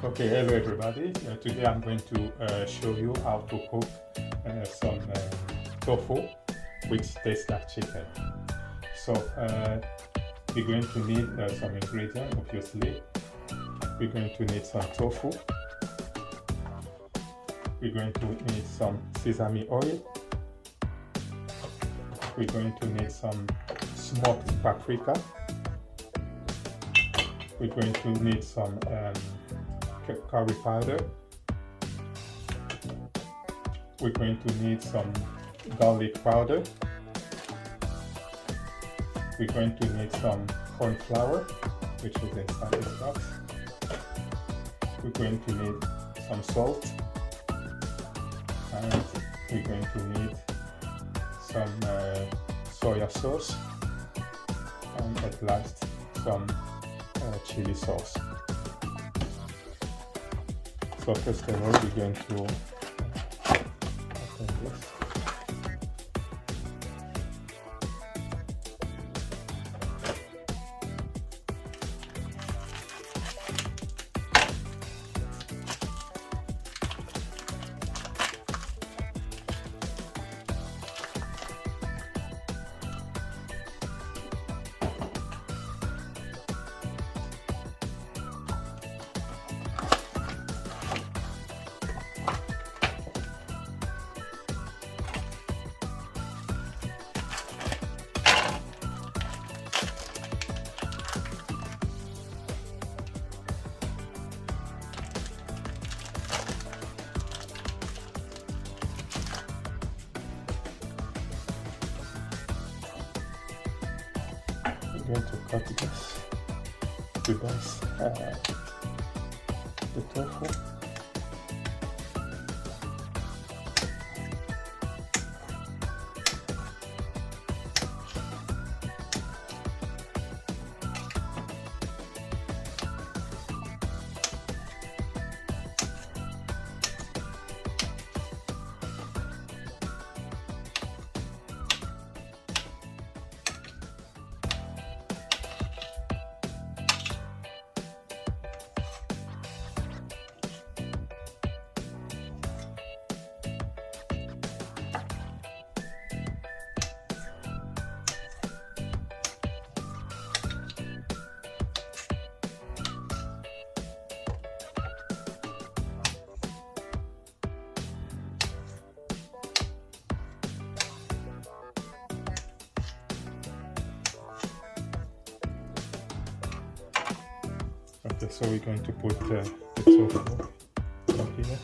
Okay, hello everybody. Today I'm going to show you how to cook some tofu which tastes like chicken. So we're going to need some ingredients, obviously. We're going to need some tofu. We're going to need some sesame oil. We're going to need some smoked paprika. We're going to need some curry powder. We're going to need some garlic powder. We're going to need some cornflour, which is inside this box. We're going to need some salt, and we're going to need some soya sauce, and at last some chili sauce. So first of all, we're going to open this. Going to cut this to dice the tofu. Okay, so we're going to put the tofu up here.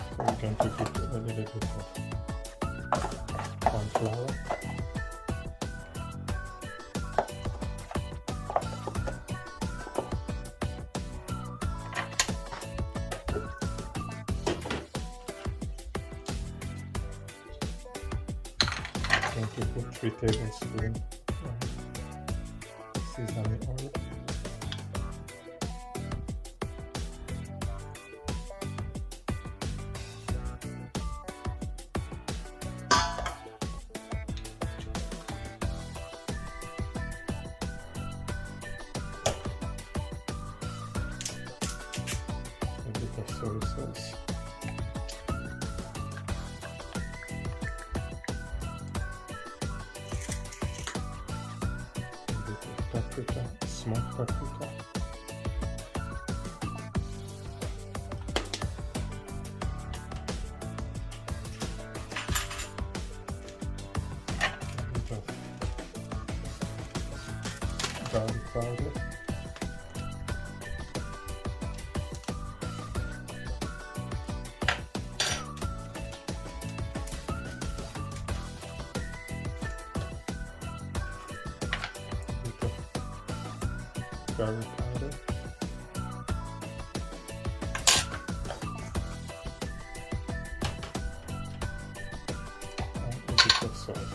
So we're going to put a little bit of cornflour. Going to put 3 tablespoons sesame oil. A bit of soy sauce. Paprika, smoked paprika. A bit of garlic powder. Garlic powder, and a bit of salt.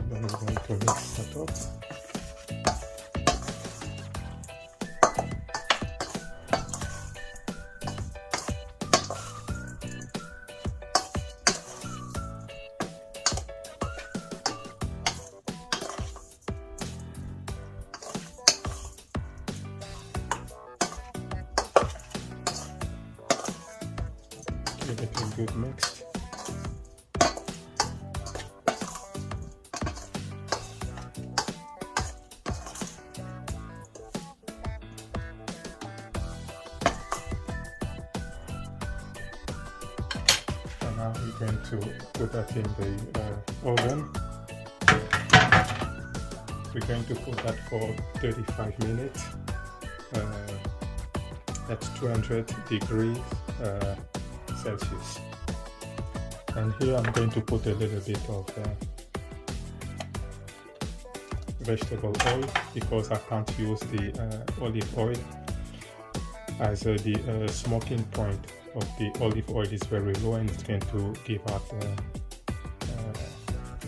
Then I'm going to mix that up. Give it a good mix. And now we're going to put that in the oven. We're going to put that for 35 minutes. At 200 degrees Celsius. And here I'm going to put a little bit of vegetable oil because I can't use the olive oil, as the smoking point of the olive oil is very low and it's going to give out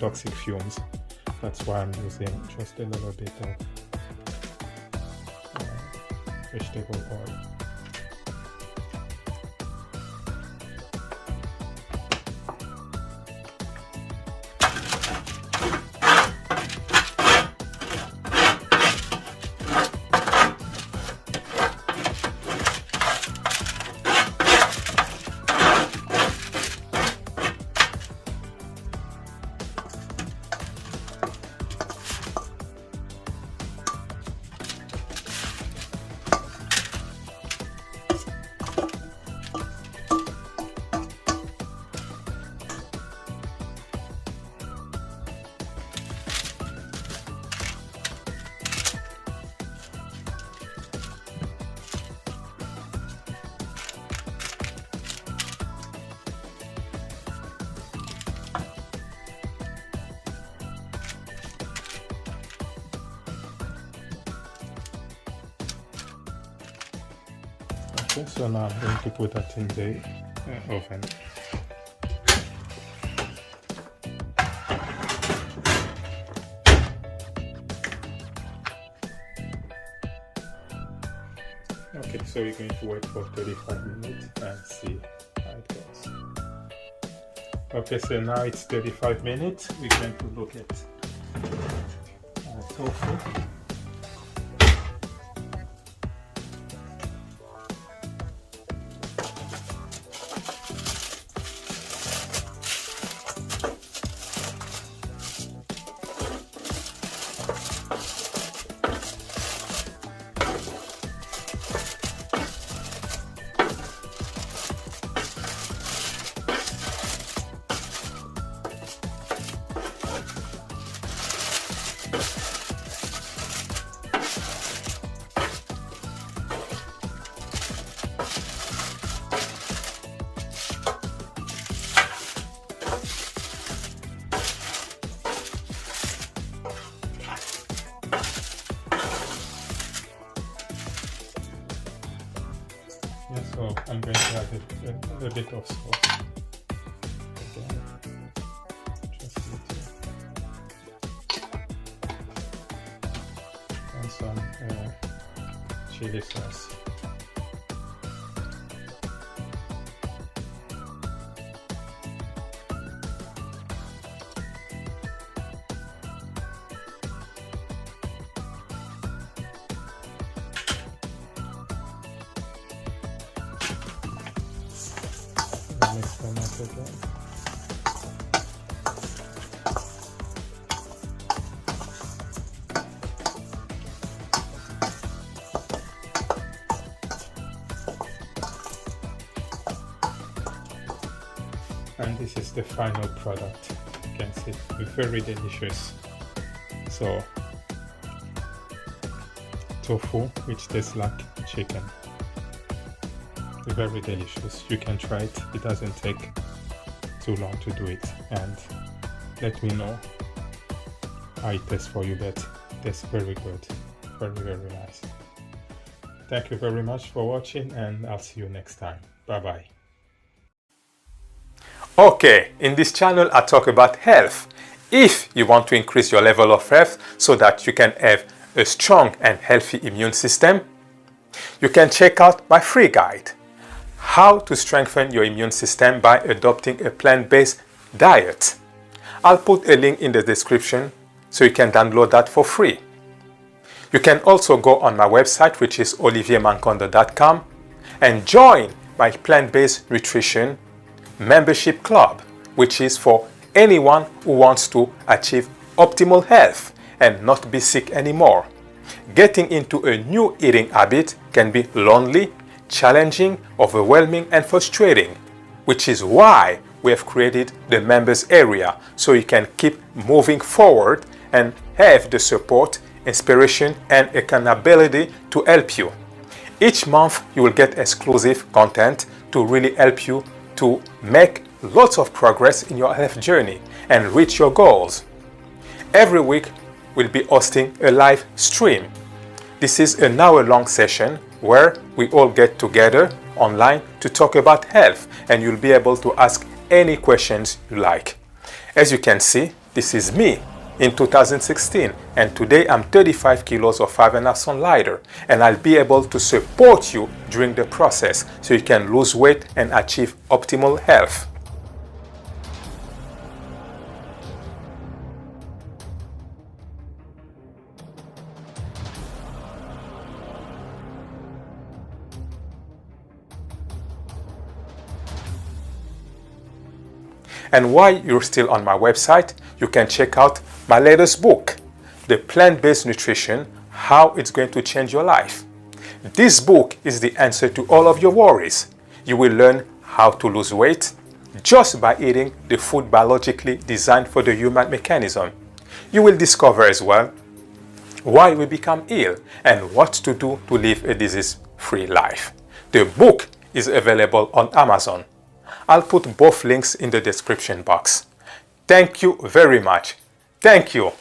toxic fumes. That's why I'm using just a little bit of vegetable oil. Okay, so now I'm going to put that in the oven. Okay, so you're going to wait for 35 minutes and see how it goes. Okay, so now it's 35 minutes. We're going to look at tofu. So I'm going to add a bit of sauce. Again, just a little. And some chili sauce. Mix them up again. And this is the final product. You can see it's very delicious. So tofu, which tastes like chicken. Very delicious. You can try it. It doesn't take too long to do it, and let me know how it tastes for you, but it tastes very good. Very nice. Thank you very much for watching, and I'll see you next time. Bye bye. Okay, in this channel I talk about health, If you want to increase your level of health so that you can have a strong and healthy immune system, you can check out my free guide, How to Strengthen Your Immune System by Adopting a Plant-Based Diet. I'll put a link in the description so you can download that for free. You can also go on my website, which is oliviermancondo.com, and join my plant-based nutrition membership club, which is for anyone who wants to achieve optimal health and not be sick anymore. Getting into a new eating habit can be lonely, challenging, overwhelming, and frustrating, which is why we have created the members area so you can keep moving forward and have the support, inspiration, and accountability to help you. Each month you will get exclusive content to really help you to make lots of progress in your health journey and reach your goals. Every week we'll be hosting a live stream. This is an hour-long session where we all get together online to talk about health, and you'll be able to ask any questions you like. As you can see, this is me in 2016, and today I'm 35 kilos or 5.5 stone lighter, and I'll be able to support you during the process so you can lose weight and achieve optimal health. And while you're still on my website, you can check out my latest book, The Plant-Based Nutrition, How It's Going to Change Your Life. This book is the answer to all of your worries. You will learn how to lose weight just by eating the food biologically designed for the human mechanism. You will discover as well why we become ill and what to do to live a disease-free life. The book is available on Amazon. I'll put both links in the description box. Thank you very much. Thank you.